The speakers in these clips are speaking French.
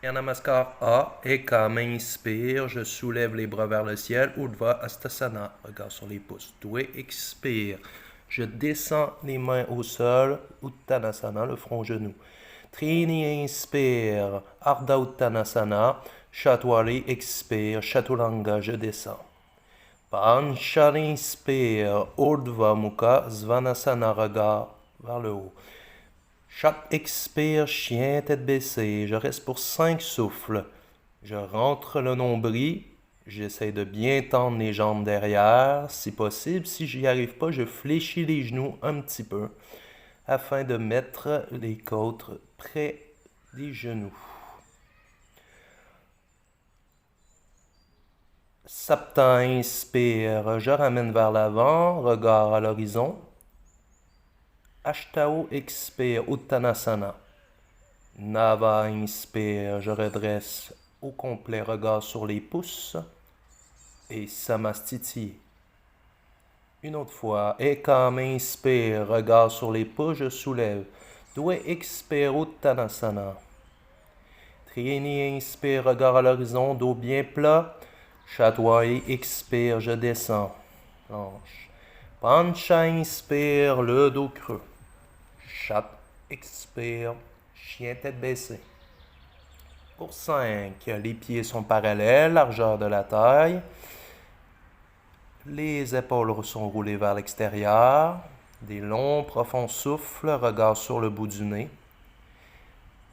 Namaskar A. Eka, inspire, je soulève les bras vers le ciel. Urdhva Hastasana, regard sur les pouces. Doué, expire. Je descends les mains au sol. Uttanasana, le front au genou. Trini, inspire. Ardha Uttanasana. Chatwari, expire. Chaturanga, je descends. Panchari, inspire. Urdhva Mukha, Svanasana, regard vers le haut. Chat expire, chien tête baissée. Je reste pour 5 souffles. Je rentre le nombril. J'essaie de bien tendre les jambes derrière. Si possible, si j'y arrive pas, je fléchis les genoux un petit peu afin de mettre les côtes près des genoux. Sapta inspire, je ramène vers l'avant, regard à l'horizon. Ashtau expire, Uttanasana. Nava inspire, je redresse au complet, regard sur les pouces. Et Samastiti. Une autre fois. Ekam inspire, regard sur les pouces, je soulève. Doué expire, Uttanasana. Trini inspire, regard à l'horizon, dos bien plat. Chatwari expire, je descends. Planche. Pancha inspire, le dos creux. Chat expire, chien tête baissée. Pour 5, les pieds sont parallèles, largeur de la taille. Les épaules sont roulées vers l'extérieur. Des longs, profonds souffles, regard sur le bout du nez.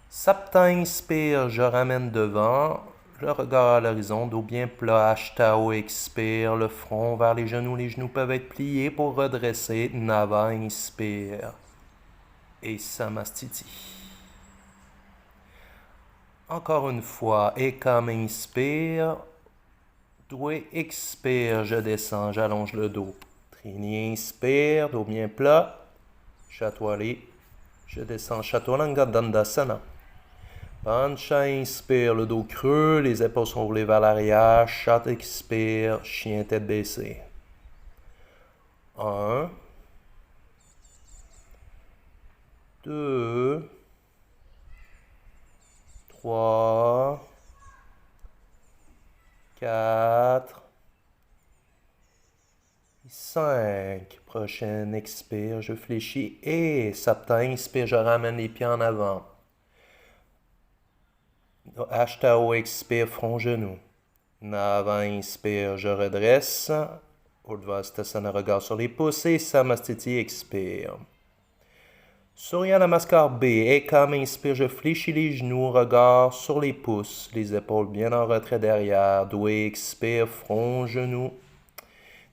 Sapta inspire, je ramène devant. Le regard à l'horizon, dos bien plat. Ashtau expire, le front vers les genoux peuvent être pliés pour redresser. Nava inspire. Et Samastiti. Encore une fois, Ekam inspire. Doué expire, je descends, j'allonge le dos. Trini inspire, dos bien plat. Chatwari, je descends. Chaturanga Dandasana. Pancha inspire, le dos creux, les épaules sont roulées vers l'arrière. Chat expire, chien tête baissée. 1, 2, 3, 4, 5. Prochaine expire, je fléchis. Et Sapta inspire, je ramène les pieds en avant. Ashtau expire, front, genou. Nava inspire, je redresse. Urdhva Hastasana, regard sur les pouces. Et Samastiti expire. Surya Namaskar B. Ekam inspire, je fléchis les genoux, regard sur les pouces, les épaules bien en retrait derrière. Doué expire, front, genou.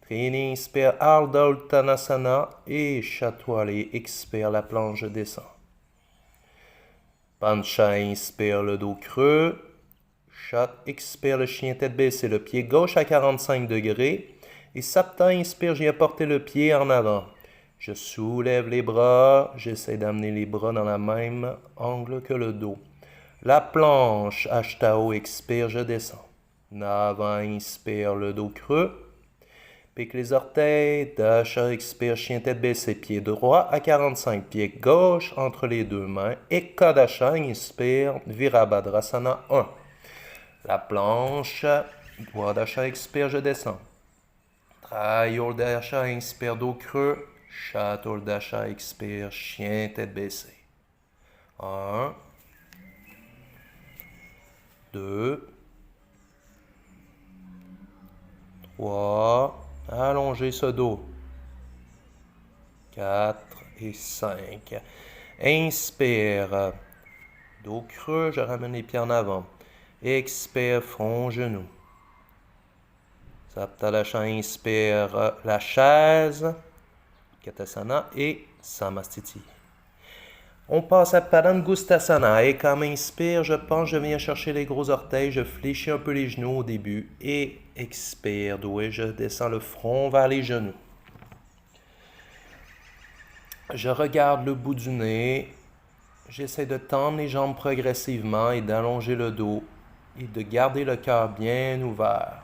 Trini inspire, Ardha Uttanasana. Et Chatwari expire, la planche, je descends. Pancha inspire, le dos creux. Chat expire, le chien tête baissée, le pied gauche à 45 degrés. Et Sapta inspire, j'ai apporté le pied en avant. Je soulève les bras, j'essaie d'amener les bras dans le même angle que le dos. La planche, Ashtau expire, je descends. Nava inspire, le dos creux. Pique les orteils, Dasha expire, chien tête baissée, pied droit à 45, pied gauche entre les deux mains. Ekadasha inspire, Virabhadrasana 1. La planche, Dwadasha expire, je descends. Trayurdasha inspire, dos creux. Chaturdasha expire, chien tête baissée. 1, 2, 3, allongez ce dos. 4 et 5. Inspire, dos creux, je ramène les pieds en avant. Expire, front, genou. Saptalasha inspire, la chaise. Katasana et Samastiti. On passe à Padangustasana. Et comme inspire, je pense, je viens chercher les gros orteils, je fléchis un peu les genoux au début. Et expire, doué, je descends le front vers les genoux. Je regarde le bout du nez. J'essaie de tendre les jambes progressivement et d'allonger le dos. Et de garder le cœur bien ouvert.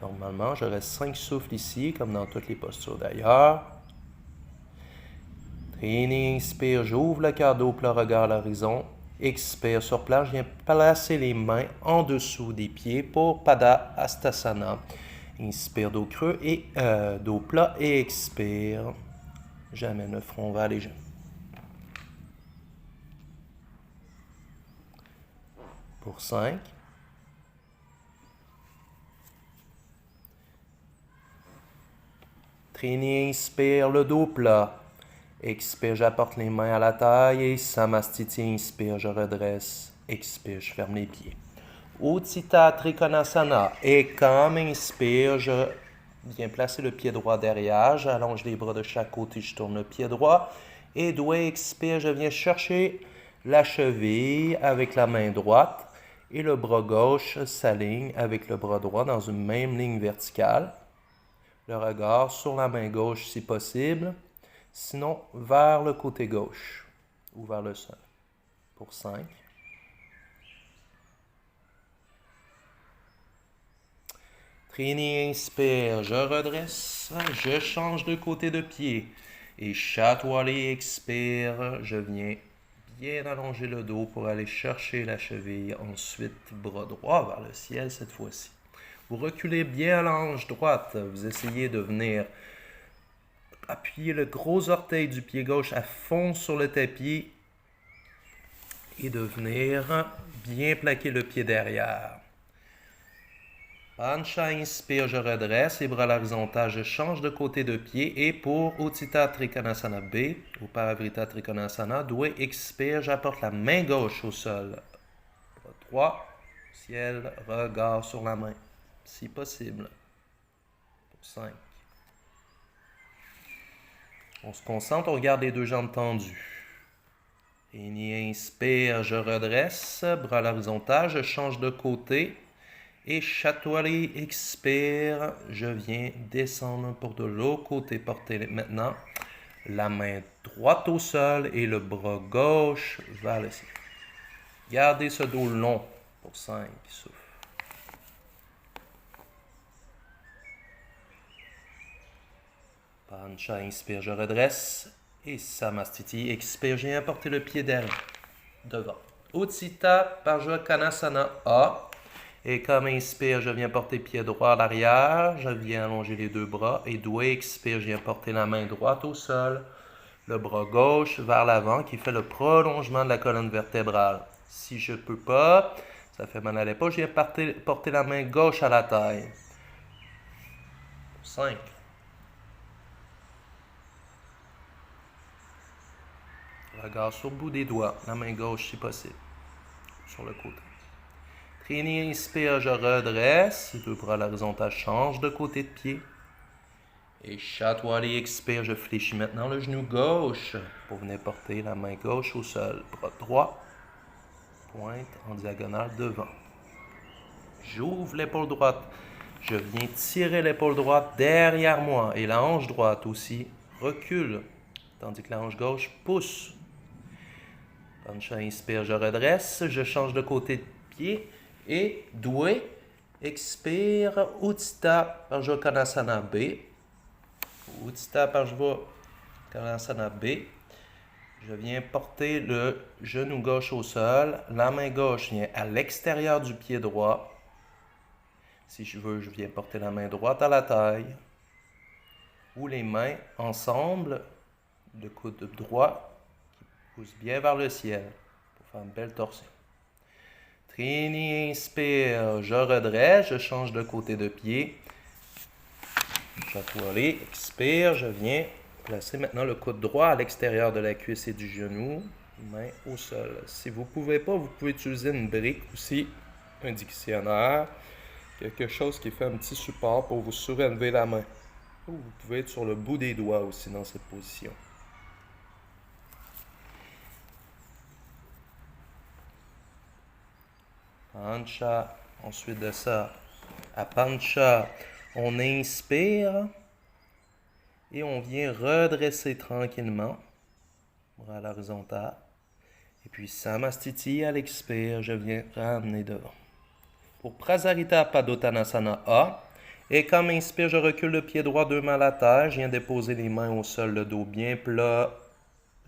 Normalement, je reste 5 souffles ici, comme dans toutes les postures d'ailleurs. Trini inspire, j'ouvre le cœur dos, plat regard à l'horizon. Expire sur place, je viens placer les mains en dessous des pieds pour Pada Hastasana. Inspire dos creux et dos plat et expire. J'amène le front vers les genoux. Pour 5. Trini, inspire le dos plat. Expire, j'apporte les mains à la taille et Samastiti, inspire, je redresse. Expire, je ferme les pieds. Utthita Trikonasana. Et comme inspire, je viens placer le pied droit derrière. J'allonge les bras de chaque côté, je tourne le pied droit. Et doué, expire, je viens chercher la cheville avec la main droite. Et le bras gauche s'aligne avec le bras droit dans une même ligne verticale. Le regard sur la main gauche si possible. Sinon, vers le côté gauche ou vers le sol. Pour 5. Trini, inspire, je redresse, je change de côté de pied. Et Chatwali, expire, je viens bien allonger le dos pour aller chercher la cheville. Ensuite, bras droit vers le ciel cette fois-ci. Vous reculez bien à l'ange droite. Vous essayez de venir appuyer le gros orteil du pied gauche à fond sur le tapis et de venir bien plaquer le pied derrière. Pancha, inspire, je redresse, les bras à l'horizontale, je change de côté de pied et pour Utthita Trikonasana B ou Parivrtta Trikonasana, doué, expire, j'apporte la main gauche au sol. Bras droit, ciel, regard sur la main, si possible. Pour 5. On se concentre, on regarde les deux jambes tendues. Et inspire, je redresse, bras à l'horizontale, je change de côté. Et Chatwali, expire, je viens descendre pour de l'autre côté. Portez maintenant la main droite au sol et le bras gauche vers le ciel. Gardez ce dos long pour 5, souffle. Pancha, inspire, je redresse. Et Samastiti, expire, je viens apporter le pied derrière, devant. Utthita Parjakanasana A. Et comme inspire, je viens porter pied droit à l'arrière. Je viens allonger les deux bras. Et doué, expire, je viens porter la main droite au sol. Le bras gauche vers l'avant qui fait le prolongement de la colonne vertébrale. Si je ne peux pas, ça fait mal à l'épaule, je viens porter la main gauche à la taille. 5. Regard sur le bout des doigts, la main gauche si possible, sur le côté. Trini, inspire, je redresse, les deux bras à l'horizontale, change de côté de pied. Et Chatwali, expire, je fléchis maintenant le genou gauche pour venir porter la main gauche au sol. Bras droit, pointe en diagonale devant. J'ouvre l'épaule droite, je viens tirer l'épaule droite derrière moi et la hanche droite aussi recule, tandis que la hanche gauche pousse. Pancha, inspire, je redresse, je change de côté de pied et doué, expire, Utthita Parjakanasana B. Utthita Parjakanasana B. Je viens porter le genou gauche au sol, la main gauche vient à l'extérieur du pied droit. Si je veux, je viens porter la main droite à la taille ou les mains ensemble, le coude droit pousse bien vers le ciel pour faire une belle torsion. Trini, inspire, je redresse, je change de côté de pied. Chatwali, expire, je viens placer maintenant le coude droit à l'extérieur de la cuisse et du genou, main au sol. Si vous ne pouvez pas, vous pouvez utiliser une brique aussi, un dictionnaire, quelque chose qui fait un petit support pour vous surélever la main. Ou vous pouvez être sur le bout des doigts aussi dans cette position. Pancha, ensuite de ça, à Pancha, on inspire et on vient redresser tranquillement, bras à l'horizontale. Et puis Samastiti, à l'expire, je viens ramener devant. Pour Prasarita Padottanasana A, et comme inspire, je recule le pied droit, deux mains à la terre, je viens déposer les mains au sol, le dos bien plat,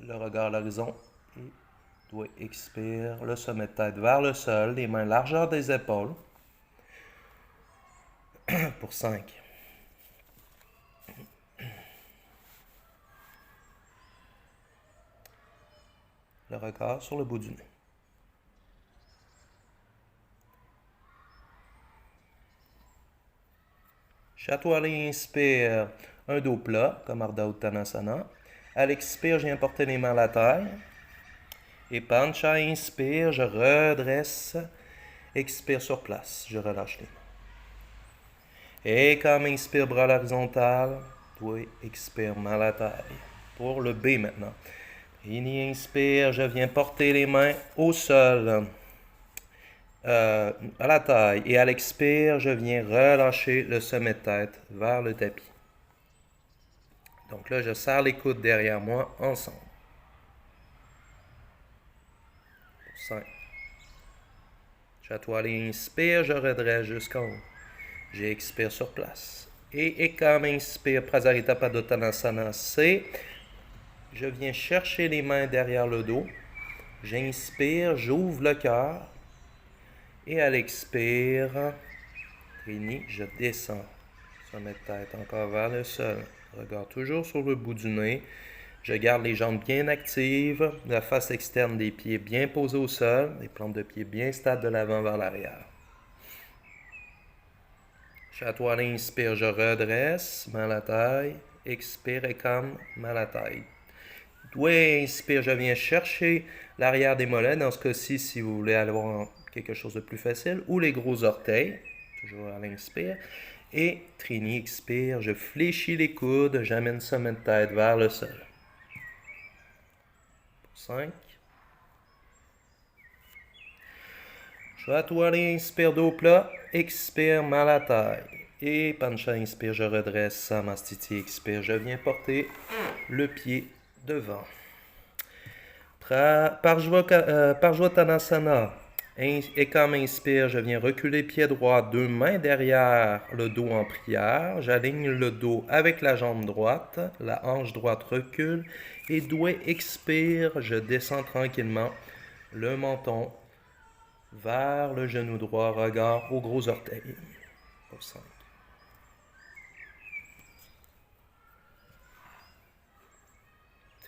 le regard à l'horizon. Et Doigt, expire, le sommet de tête vers le sol, les mains largeur des épaules. Pour 5. Le regard sur le bout du nez. Chaturanga, inspire, un dos plat, comme Ardha Uttanasana. À l'expire, je viens porter les mains à la taille. Et Pancha, inspire, je redresse. Expire sur place, je relâche les mains. Et comme inspire, bras à l'horizontale. Doigt, expire, main à la taille. Pour le B maintenant. Ini, inspire, je viens porter les mains au sol. À la taille. Et à l'expire, je viens relâcher le sommet de tête vers le tapis. Donc là, je serre les coudes derrière moi ensemble. Pour 5. Chaturanga, inspire, je redresse jusqu'en haut. J'expire sur place. Et Ekam, inspire, Prasarita Padottanasana, C. Je viens chercher les mains derrière le dos. J'inspire, j'ouvre le cœur. Et à l'expire, Trini, je descends. Sommet de tête encore vers le sol. Regard toujours sur le bout du nez. Je garde les jambes bien actives, la face externe des pieds bien posée au sol, les plantes de pied bien stables de l'avant vers l'arrière. Chaturanga, inspire, je redresse, main à la taille. Expire, Ekam, main à la taille. Doigt, inspire, je viens chercher l'arrière des mollets. Dans ce cas-ci, si vous voulez avoir quelque chose de plus facile, ou les gros orteils, toujours à l'inspire. Et Trini, expire, je fléchis les coudes, j'amène sommet de tête vers le sol. Pour 5. Chaturanga, inspire, dos plat, expire, main à la taille. Et Pancha, inspire, je redresse, Samastiti, expire, je viens porter le pied devant. Parjvattanasana. Ekam, inspire, je viens reculer pied droit, deux mains derrière le dos en prière. J'aligne le dos avec la jambe droite, la hanche droite recule. Et doigt, expire, je descends tranquillement le menton vers le genou droit, regard aux gros orteils. Pour 5.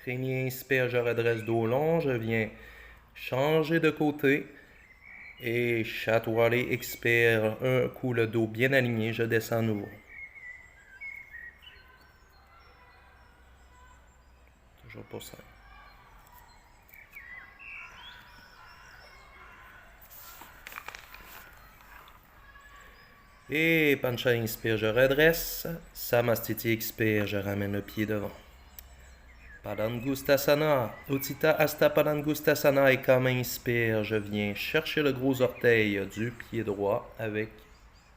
Trini, inspire, je redresse dos long, je viens changer de côté. Et Chaturanga, expire, un coup le dos bien aligné, je descends à nouveau. Toujours pour 5. Et Pancha, inspire, je redresse. Samastiti, expire, je ramène le pied devant. Padangustasana, Utthita Hasta Padangustasana, et comme inspire, je viens chercher le gros orteil du pied droit avec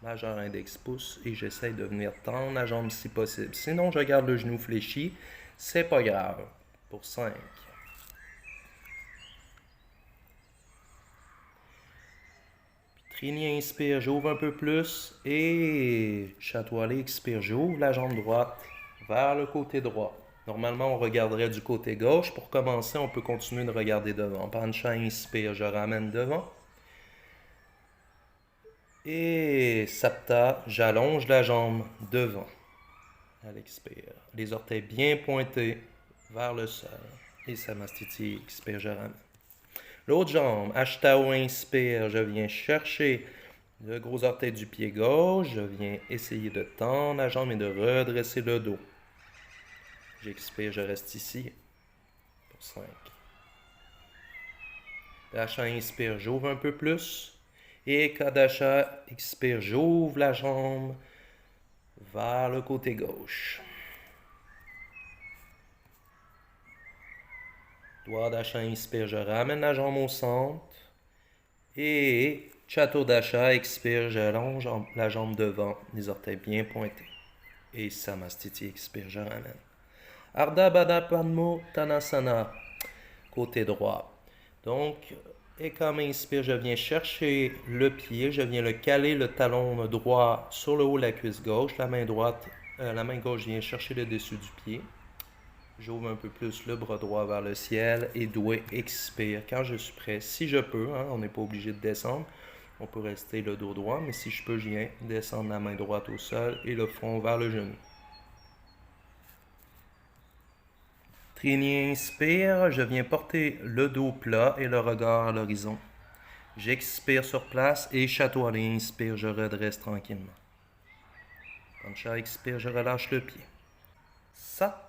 majeur index pouce et j'essaie de venir tendre la jambe si possible. Sinon, je garde le genou fléchi, c'est pas grave. Pour 5. Trini, inspire, j'ouvre un peu plus et Chaturanga, expire, j'ouvre la jambe droite vers le côté droit. Normalement, on regarderait du côté gauche. Pour commencer, on peut continuer de regarder devant. Pancha, inspire, je ramène devant. Et Sapta, j'allonge la jambe devant. À l'expire. Les orteils bien pointés vers le sol. Et Samastiti, expire, je ramène. L'autre jambe, Ashtau, inspire, je viens chercher le gros orteil du pied gauche. Je viens essayer de tendre la jambe et de redresser le dos. J'expire, je reste ici. Pour 5. Dasha, inspire, j'ouvre un peu plus. Et Kadasha, expire, j'ouvre la jambe vers le côté gauche. Dwadasha, inspire, je ramène la jambe au centre. Et Chaturdasha, expire, j'allonge la jambe devant, les orteils bien pointés. Et Samastiti, expire, je ramène. Ardha Baddha Padmottanasana, côté droit. Donc, et comme inspire, je viens chercher le pied, je viens le caler le talon droit sur le haut de la cuisse gauche, la main gauche vient chercher le dessus du pied. J'ouvre un peu plus le bras droit vers le ciel et doigt expire quand je suis prêt. Si je peux, hein, on n'est pas obligé de descendre. On peut rester le dos droit, mais si je peux, je viens descendre la main droite au sol et le front vers le genou. Trini inspire, je viens porter le dos plat et le regard à l'horizon. J'expire sur place et chatoyer, inspire, je redresse tranquillement. Pancha, expire, je relâche le pied. Sat.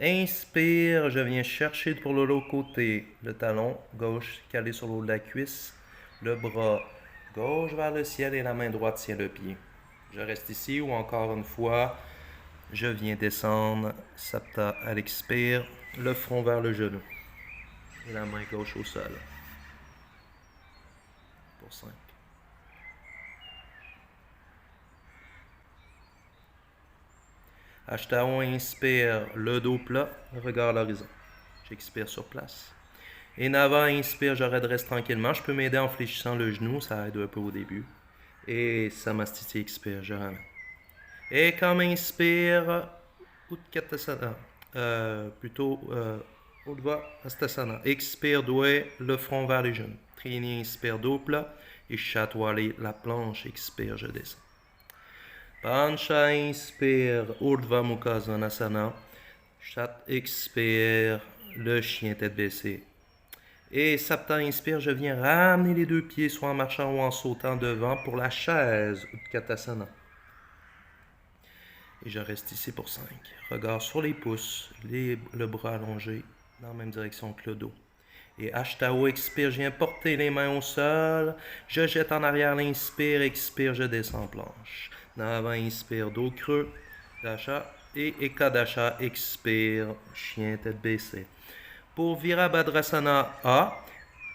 Inspire, je viens chercher pour l'autre côté, le talon gauche calé sur le haut de la cuisse, le bras gauche vers le ciel et la main droite tient le pied. Je reste ici ou encore une fois, je viens descendre, Sapta à l'expire, le front vers le genou et la main gauche au sol. Pour 5. Ashtao, inspire, le dos plat, regard à l'horizon. J'expire sur place. Et Nava, inspire, je redresse tranquillement. Je peux m'aider en fléchissant le genou, ça aide un peu au début. Et Samastiti, expire, je ramène. Et comme inspire, Utkatasana, Urdhva Hastasana. Expire, doigt, le front vers les genoux. Trini, inspire, dos plat. Et chatoyer la planche, expire, je descends. Pancha, inspire, Urdhva Mukha Svanasana. Chat, expire, le chien tête baissée. Et Sapta, inspire, je viens ramener les deux pieds, soit en marchant ou en sautant devant pour la chaise, Utkatasana. Et je reste ici pour 5. Regard sur les pouces, le bras allongé dans la même direction que le dos. Et Ashtao, expire, je viens porter les mains au sol. Je jette en arrière l'inspire, expire, je descends en planche. Nava, inspire, dos creux, Dasha. Et Ekadasha, expire, chien tête baissée. Pour Virabhadrasana A,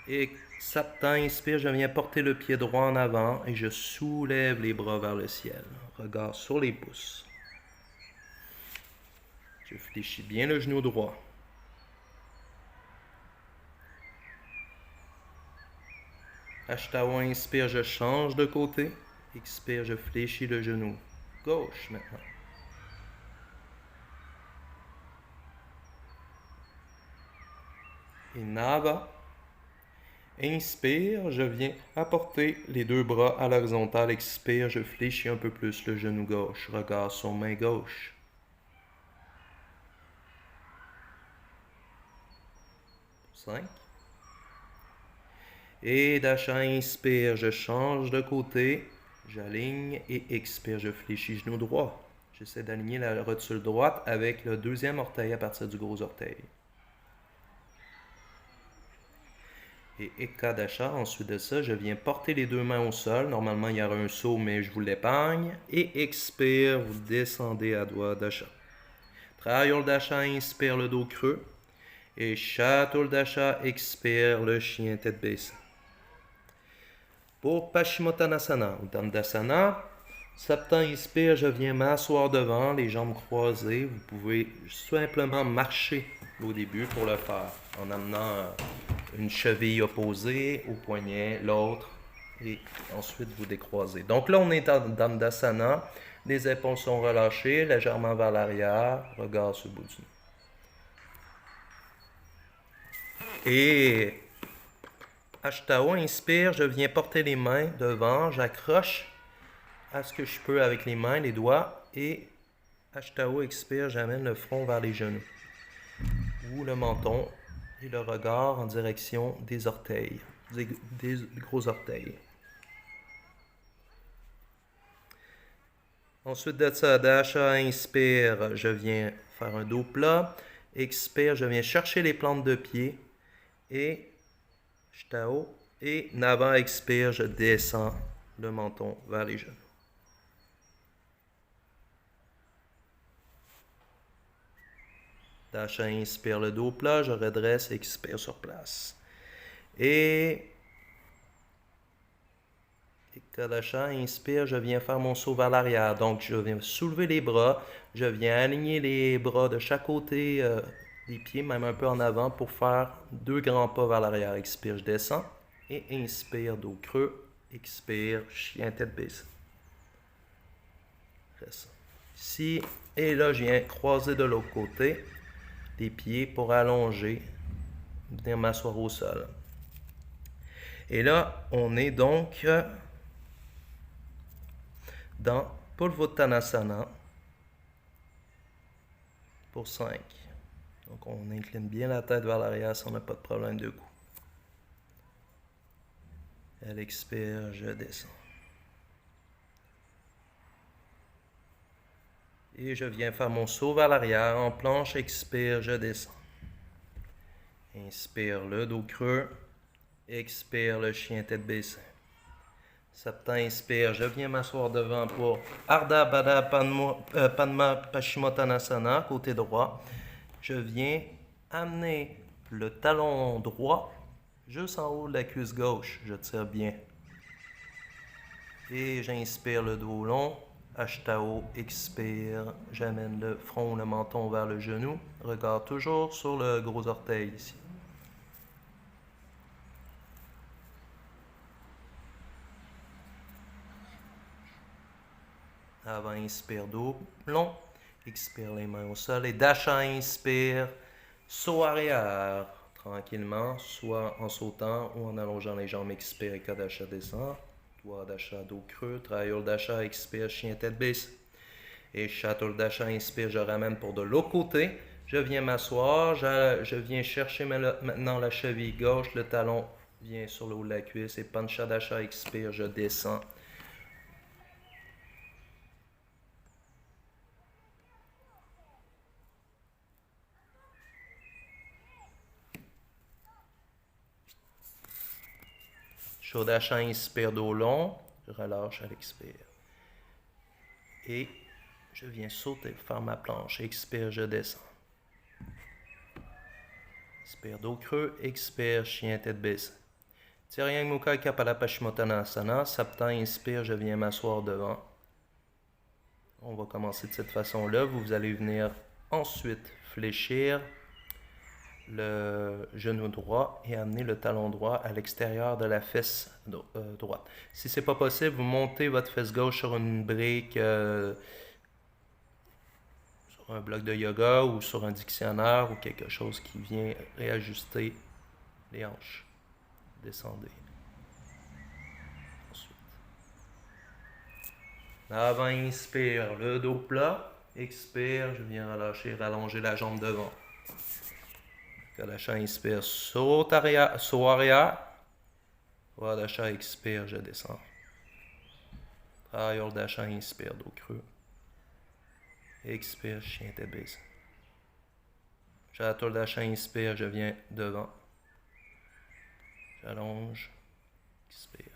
et Sapta, inspire, je viens porter le pied droit en avant et je soulève les bras vers le ciel. Regard sur les pouces. Je fléchis bien le genou droit. Ashtao, inspire, je change de côté. Expire, je fléchis le genou gauche maintenant. Et Nava. Inspire, je viens apporter les deux bras à l'horizontale. Expire, je fléchis un peu plus le genou gauche. Regard sur main gauche. 5. Et Dasha, inspire, je change de côté. J'aligne et expire, je fléchis genou droit. J'essaie d'aligner la rotule droite avec le deuxième orteil à partir du gros orteil. Et Ekadasha, ensuite de ça, je viens porter les deux mains au sol. Normalement, il y aura un saut, mais je vous l'épargne. Et expire, vous descendez à doigt Dasha. Triangle Dasha, inspire le dos creux. Et Chaturdarsha, expire le chien tête baissée. Pour Paschimottanasana ou Dandasana, Sapta, inspire, je viens m'asseoir devant, les jambes croisées. Vous pouvez simplement marcher au début pour le faire, en amenant une cheville opposée au poignet, l'autre, et ensuite vous décroisez. Donc là, on est en Dandasana, les épaules sont relâchées, légèrement vers l'arrière, regard sur le bout du nez. Et Ashtao, inspire, je viens porter les mains devant, j'accroche à ce que je peux avec les mains, les doigts, et Ashtao, expire, j'amène le front vers les genoux, ou le menton, et le regard en direction des orteils, des gros orteils. Ensuite de ça, Dasha, inspire, je viens faire un dos plat, expire, je viens chercher les plantes de pied, et Ashtao, et Nava, expire, je descends le menton vers les genoux. Dasha, inspire le dos plat, je redresse, expire sur place. Et Ekadasha, inspire, je viens faire mon saut vers l'arrière. Donc, je viens soulever les bras, je viens aligner les bras de chaque côté des pieds, même un peu en avant, pour faire 2 grands pas vers l'arrière. Expire, je descends. Et inspire, dos creux. Expire, chien tête baissée. Reste ici. Et là, je viens croiser de l'autre côté. les pieds pour allonger, venir m'asseoir au sol. Et là, on est donc dans Purvottanasana pour 5. Donc, on incline bien la tête vers l'arrière si on n'a pas de problème de cou. Elle expire, je descends. Et je viens faire mon saut vers l'arrière en planche, expire, je descends. Inspire le dos creux, expire le chien tête baissée. Sapta, inspire, je viens m'asseoir devant pour Ardha Baddha Padma Paschimottanasana, côté droit. Je viens amener le talon droit juste en haut de la cuisse gauche. Je tire bien. Et j'inspire le dos long. Ashtao, expire. J'amène le front, le menton vers le genou. Regard toujours sur le gros orteil ici. Avant, inspire, dos long. Expire les mains au sol. Et Dasha, inspire. Saut arrière. Tranquillement, soit en sautant ou en allongeant les jambes. Expire et Kadasha descend. Doigt Dasha, dos creux. Triangle Dasha, expire, chien tête baissée. Et Chatul Dasha, inspire, je ramène pour de l'autre côté. Je viens m'asseoir. Je viens chercher maintenant la cheville gauche. Le talon vient sur le haut de la cuisse. Et Pancha Dasha, expire, je descends. Shodasha, inspire, dos long. Je relâche à l'expire. Et je viens sauter, faire ma planche. Expire, je descends. Expire, dos creux. Expire, chien tête baissée. Tirayang Mukha Kapala Paschimottanasana. Sapta, inspire, je viens m'asseoir devant. On va commencer de cette façon-là. Vous allez venir ensuite fléchir le genou droit et amener le talon droit à l'extérieur de la fesse droite. Si ce n'est pas possible, vous montez votre fesse gauche sur une brique, sur un bloc de yoga ou sur un dictionnaire ou quelque chose qui vient réajuster les hanches. Descendez. Ensuite. Avant, inspire, le dos plat. Expire, je viens relâcher, rallonger la jambe devant. Kadasha, inspire, saut arrière. Vadasha, expire, je descends. Triangle Dasha, inspire, dos creux. Expire, chien tête baissée. Chatul Dasha, inspire, je viens devant. J'allonge. Expire.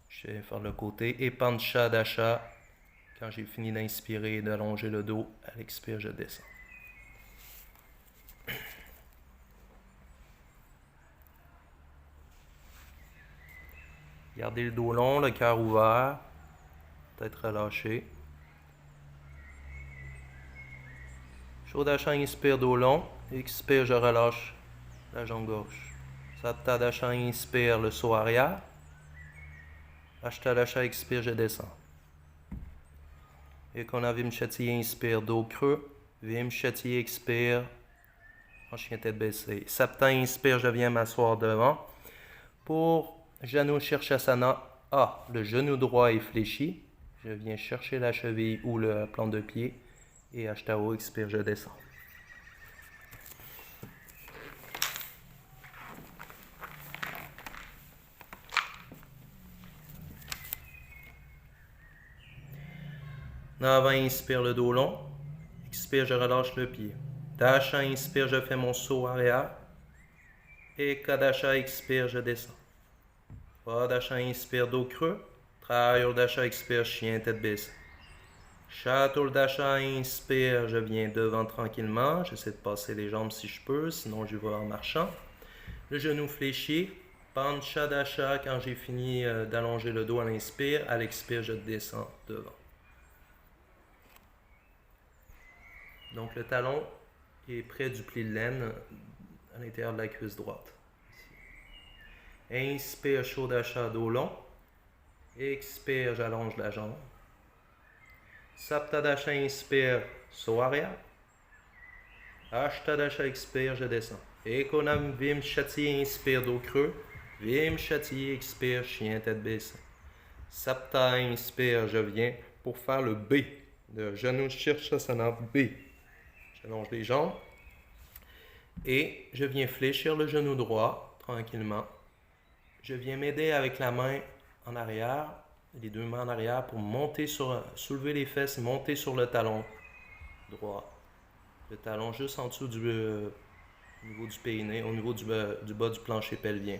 Je viens faire le côté. Et Pancha Dasha, quand j'ai fini d'inspirer et d'allonger le dos, à l'expire, je descends. Gardez le dos long, le cœur ouvert, tête relâchée. Shodasha, inspire, dos long. Expire, je relâche la jambe gauche. Sattadasha, inspire, le saut arrière. Ashtadasha, expire, je descends. Et qu'on a Vimshati, inspire, dos creux. Vimshati, expire, en chien tête baissée. Sapta, inspire, je viens m'asseoir devant. Pour Janu Shirshasana, le genou droit est fléchi. Je viens chercher la cheville ou le plan de pied. Et Ashtao, expire, je descends. Nava, inspire, le dos long. Expire, je relâche le pied. Dasha, inspire, je fais mon saut arrière. Et Kadasha, expire, je descends. Vadasha, inspire, dos creux. Triangle Dasha, expire, chien tête baissée. Chatul Dasha, inspire, je viens devant tranquillement. J'essaie de passer les jambes si je peux, sinon je vais en marchant. Le genou fléchi. Pancha Dasha, quand j'ai fini d'allonger le dos à l'inspire, à l'expire, je descends devant. Donc le talon est près du pli de laine à l'intérieur de la cuisse droite. Inspire, Shodasha, dos long. Expire, j'allonge la jambe. Saptadasha, inspire, saut arrière. Ashta d'achat, expire, je descends. Ekonam, vim, châtier, inspire, dos creux. Vim, châtier, expire, chien, tête baissée. Sapta, inspire, je viens pour faire le B. Le genou Shirshasana B. J'allonge les jambes. Et je viens fléchir le genou droit, tranquillement. Je viens m'aider avec la main en arrière, les deux mains en arrière pour soulever les fesses, monter sur le talon droit. Le talon juste en dessous au niveau du périnée, au niveau du bas du plancher pelvien.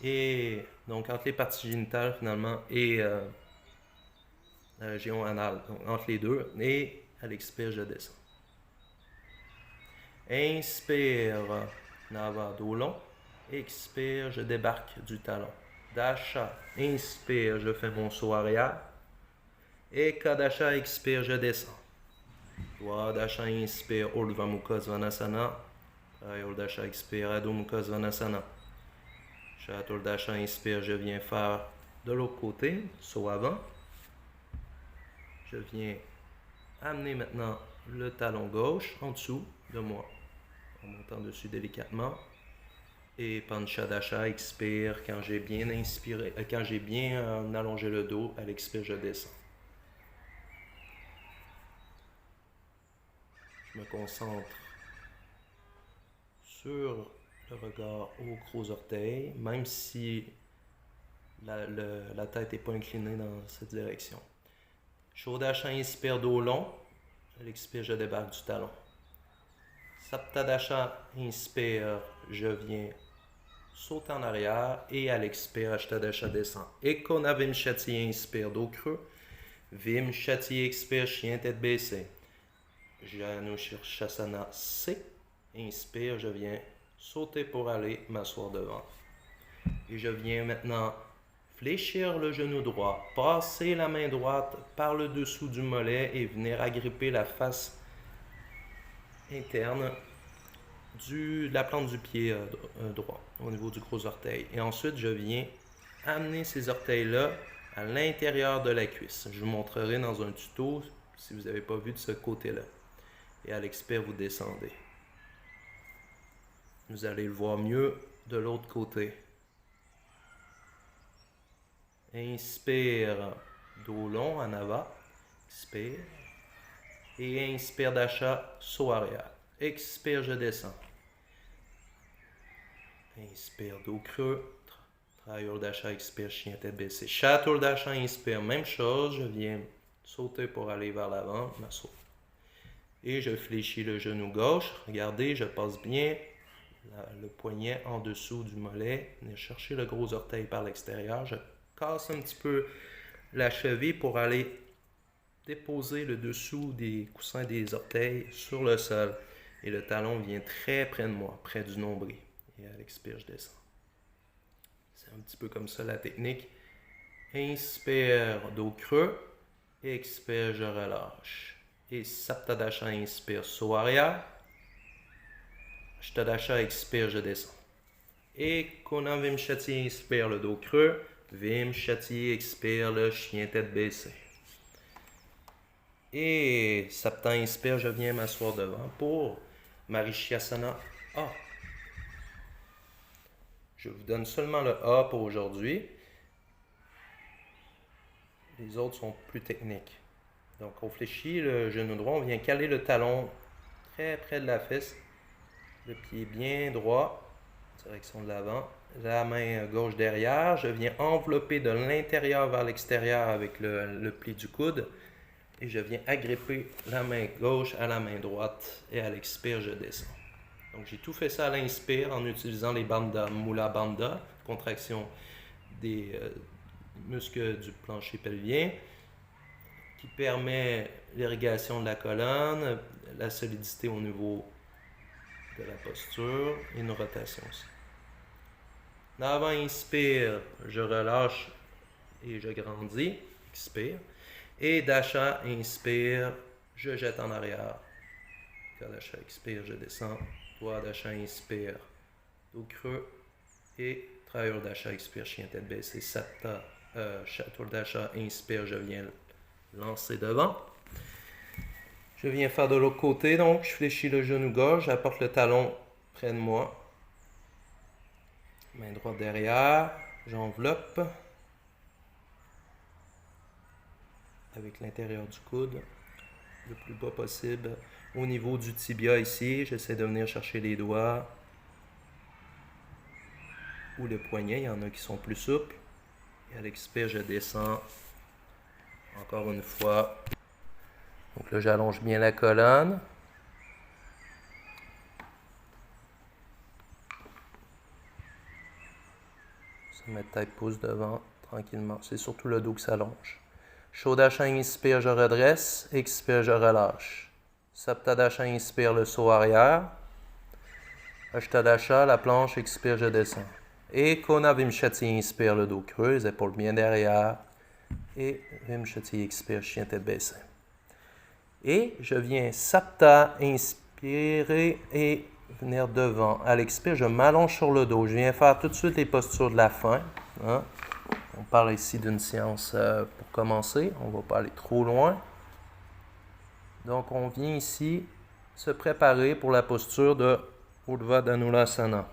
Et donc entre les parties génitales finalement et la région anale, donc entre les deux. Et à l'expire, je descends. Inspire, Nava, dos long. Expire, je débarque du talon. Dasha, inspire, je fais mon saut arrière. Et Kadasha, expire, je descends. Dasha, inspire, Urdhva Mukha Svanasana. Urdhva, expire, Adho Mukha Svanasana. Chaturdasha, inspire, je viens faire de l'autre côté, saut avant. Je viens amener maintenant le talon gauche en dessous de moi, en montant dessus délicatement. Et Panchadasha, expire, quand j'ai bien inspiré, quand j'ai bien allongé le dos, à l'expire, je descends. Je me concentre sur le regard au gros orteil, même si la tête n'est pas inclinée dans cette direction. Shodasha, inspire, dos long. À l'expire, je débarque du talon. Saptadasha, inspire, je viens sauter en arrière. Et à l'expire, Ashtadasha, descend. Ekona Vimshati, inspire, dos creux. Vimshati, expire, chien, tête baissée. Janu Shirshasana C. Inspire, je viens sauter pour aller m'asseoir devant. Et je viens maintenant fléchir le genou droit, passer la main droite par le dessous du mollet et venir agripper la face interne de la plante du pied droit, au niveau du gros orteil. Et ensuite, je viens amener ces orteils-là à l'intérieur de la cuisse. Je vous montrerai dans un tuto si vous n'avez pas vu de ce côté-là. Et à l'expire, vous descendez. Vous allez le voir mieux de l'autre côté. Inspire, dos long en avant. Expire. Et inspire d'achat, saut arrière. Expire, je descends. Inspire, dos creux. Triurdasha, expire, chien, tête baissée. Chaturdasha, inspire, même chose. Je viens sauter pour aller vers l'avant, m'asseoir. Et je fléchis le genou gauche. Regardez, je passe bien le poignet en dessous du mollet. Venir chercher le gros orteil par l'extérieur. Je casse un petit peu la cheville pour aller déposer le dessous des coussins des orteils sur le sol. Et le talon vient très près de moi, près du nombril. Et à l'expire, je descends. C'est un petit peu comme ça la technique. Inspire, dos creux. Expire, je relâche. Et Saptadasha, inspire, saut arrière. Ashtadasha, expire, je descends. Et Kona Vimshati, inspire, le dos creux. Vimshati, expire, le chien tête baissée. Et Sapta, inspire, je viens m'asseoir devant pour Marishyasana A. Je vous donne seulement le A pour aujourd'hui. Les autres sont plus techniques. Donc, on fléchit le genou droit, on vient caler le talon très près de la fesse. Le pied bien droit, direction de l'avant. La main gauche derrière. Je viens envelopper de l'intérieur vers l'extérieur avec le pli du coude. Et je viens agripper la main gauche à la main droite. Et à l'expire, je descends. Donc, j'ai tout fait ça à l'inspire en utilisant les bandhas Mula Bandha, contraction des muscles du plancher pelvien, qui permet l'irrigation de la colonne, la solidité au niveau de la posture et une rotation aussi. D'avant, inspire, je relâche et je grandis. Expire. Et Dasha, inspire, je jette en arrière. Kadasha, expire, je descends. Dasha, inspire, dos creux. Et Triurdasha, expire, chien tête baissée. Sapta, Chaturdasha, inspire, je viens lancer devant. Je viens faire de l'autre côté, donc je fléchis le genou gauche, j'apporte le talon près de moi. Main droite derrière, j'enveloppe avec l'intérieur du coude, le plus bas possible. Au niveau du tibia ici, j'essaie de venir chercher les doigts ou le poignet, il y en a qui sont plus souples. Et à l'expire, je descends encore une fois. Donc là, j'allonge bien la colonne. Ma tête pousse devant tranquillement. C'est surtout le dos qui s'allonge. Shodasha, inspire, je redresse. Expire, je relâche. Saptadasha, inspire, le saut arrière. Ashtadasha, la planche, expire, je descends. Et Kona Vimshati, inspire, le dos creux, les épaules bien derrière. Et Vimshati, expire, chien tête baissée. Et je viens Sapta, inspirer et venir devant. À l'expire, je m'allonge sur le dos. Je viens faire tout de suite les postures de la fin. Hein? On parle ici d'une séance pour commencer. On ne va pas aller trop loin. Donc, on vient ici se préparer pour la posture de Urdhva Dhanursasana.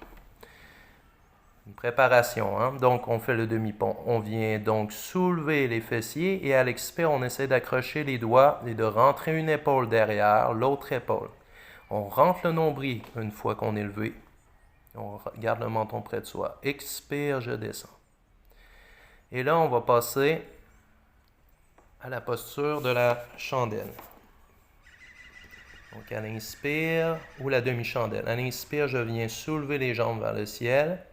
Une préparation. Hein? Donc, on fait le demi-pont. On vient donc soulever les fessiers et à l'expire, on essaie d'accrocher les doigts et de rentrer une épaule derrière l'autre épaule. On rentre le nombril une fois qu'on est levé. On garde le menton près de soi. Expire, je descends. Et là, on va passer à la posture de la chandelle. Donc, à l'inspire, ou la demi-chandelle. À l'inspire, je viens soulever les jambes vers le ciel.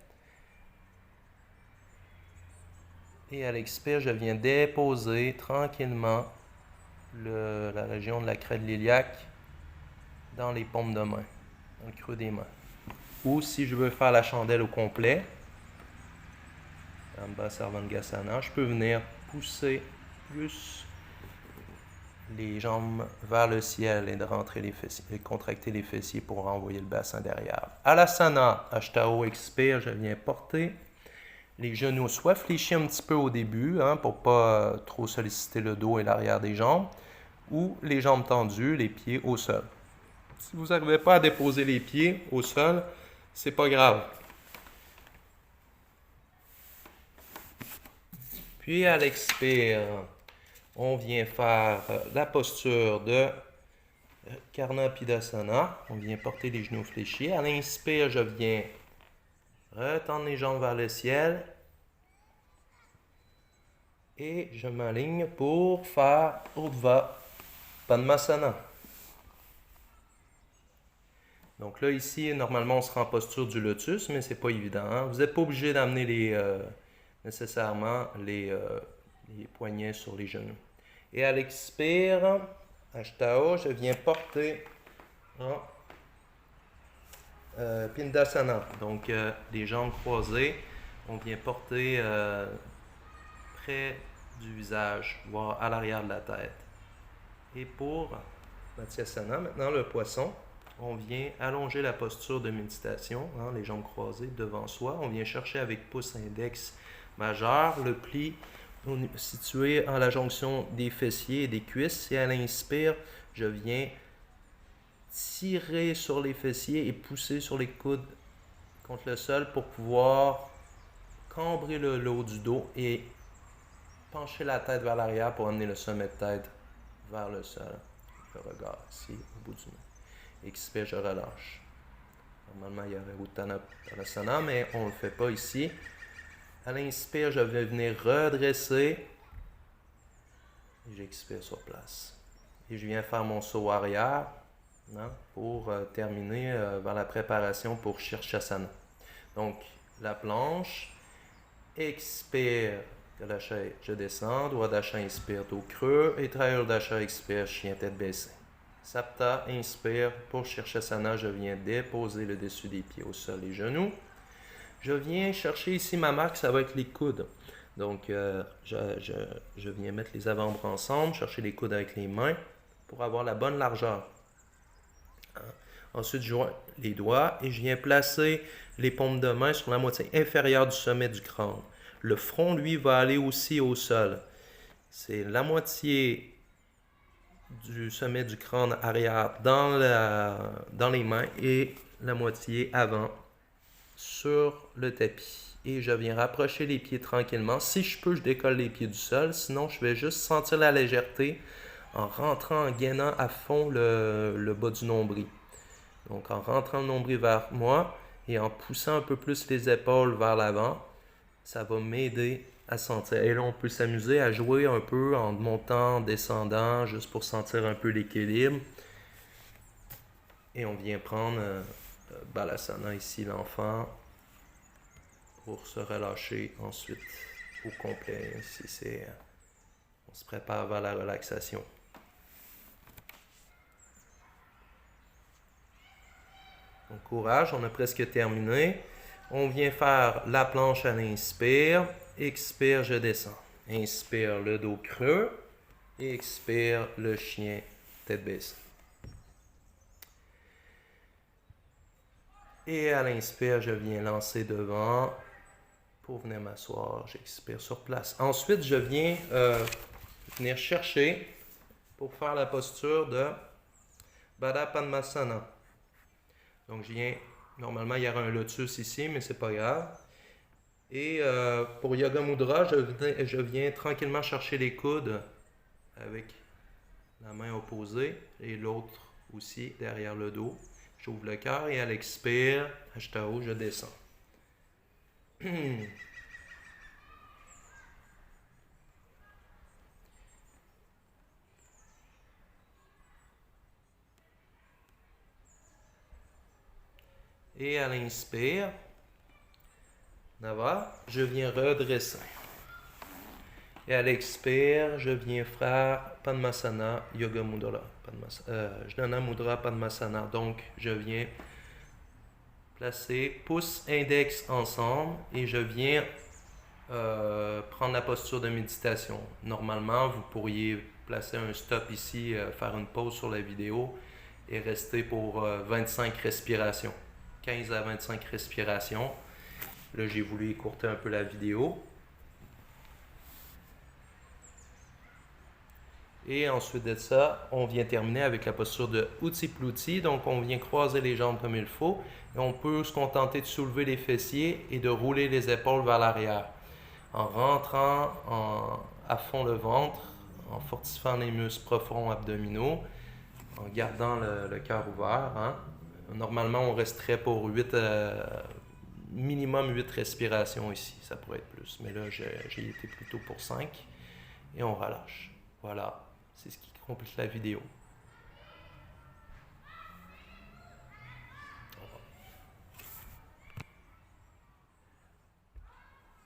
Et à l'expire, je viens déposer tranquillement la région de la crête iliaque dans les paumes de main, dans le creux des mains. Ou si je veux faire la chandelle au complet, Amba Sarvangasana, je peux venir pousser plus les jambes vers le ciel et de rentrer les fessiers, et contracter les fessiers pour renvoyer le bassin derrière. Alasana, Ashtao, expire, je viens porter les genoux soit fléchis un petit peu au début, hein, pour ne pas trop solliciter le dos et l'arrière des jambes, ou les jambes tendues, les pieds au sol. Si vous n'arrivez pas à déposer les pieds au sol, c'est pas grave. Puis à l'expire, on vient faire la posture de Karna Pidasana. On vient porter les genoux fléchis. À l'inspire, je viens retendre les jambes vers le ciel. Et je m'aligne pour faire Urdhva Padmasana. Donc là, ici, normalement, on sera en posture du lotus, mais c'est pas évident. Hein? Vous n'êtes pas obligé d'amener nécessairement les poignets sur les genoux. Et à l'expire, Ashtao, je viens porter en Pindasana. Donc, les jambes croisées, on vient porter près du visage, voire à l'arrière de la tête. Et pour Matsyasana, maintenant le poisson, on vient allonger la posture de méditation, hein, les jambes croisées devant soi. On vient chercher avec pouce index majeur le pli situé à la jonction des fessiers et des cuisses. Et à l'inspire, je viens tirer sur les fessiers et pousser sur les coudes contre le sol pour pouvoir cambrer le haut du dos et pencher la tête vers l'arrière pour amener le sommet de tête vers le sol. Le regard ici, au bout du nez. Expire, je relâche. Normalement, il y aurait Uttanasana, mais on ne le fait pas ici. À l'inspire, je vais venir redresser. Et j'expire sur place. Et je viens faire mon saut arrière, hein, pour terminer vers la préparation pour Shirshasana. Donc, la planche. Expire. Je descends. Dwadasha, inspire, dos creux. Et Trayurdasha, expire, chien tête baissée. Sapta, inspire. Pour Shirshasana, je viens déposer le dessus des pieds au sol, les genoux. Je viens chercher ici ma marque, ça va être les coudes. Donc, je viens mettre les avant-bras ensemble, chercher les coudes avec les mains pour avoir la bonne largeur. Ensuite, je joins les doigts et je viens placer les paumes de main sur la moitié inférieure du sommet du crâne. Le front, lui, va aller aussi au sol. C'est la moitié du sommet du crâne arrière dans les mains et la moitié avant sur le tapis. Et je viens rapprocher les pieds tranquillement. Si je peux, je décolle les pieds du sol. Sinon, je vais juste sentir la légèreté en rentrant, en gainant à fond le bas du nombril. Donc, en rentrant le nombril vers moi et en poussant un peu plus les épaules vers l'avant, ça va m'aider à sentir. Et là, on peut s'amuser à jouer un peu en montant, en descendant, juste pour sentir un peu l'équilibre. Et on vient prendre Balasana ici, l'enfant, pour se relâcher ensuite au complet. Ici, on se prépare vers la relaxation. Donc, courage, on a presque terminé. On vient faire la planche à l'inspire. Expire, je descends. Inspire, le dos creux. Et expire, le chien, tête baissée. Et à l'inspire, je viens lancer devant pour venir m'asseoir. J'expire sur place. Ensuite, je viens venir chercher pour faire la posture de Baddha Padmasana. Donc, je viens, normalement, il y aura un lotus ici, mais c'est pas grave. Et pour Yoga Mudra, je viens tranquillement chercher les coudes avec la main opposée et l'autre aussi derrière le dos. J'ouvre le cœur et à l'expire, Ashtao, je descends. Et à l'inspire, Nava, je viens redresser. Et à l'expire, je viens faire Padmasana, Yoga Mudra, Jnana Mudra Padmasana. Donc, je viens placer pouce, index ensemble et je viens prendre la posture de méditation. Normalement, vous pourriez placer un stop ici, faire une pause sur la vidéo et rester pour 25 respirations. 15 à 25 respirations. Là, j'ai voulu écourter un peu la vidéo. Et ensuite de ça, on vient terminer avec la posture de Utti Pluti. Donc, on vient croiser les jambes comme il faut. Et on peut se contenter de soulever les fessiers et de rouler les épaules vers l'arrière. En rentrant à fond le ventre, en fortifiant les muscles profonds abdominaux, en gardant le cœur ouvert. Hein. Normalement, on resterait pour minimum 8 respirations ici. Ça pourrait être plus. Mais là, j'ai été plutôt pour 5. Et on relâche. Voilà. C'est ce qui complète la vidéo.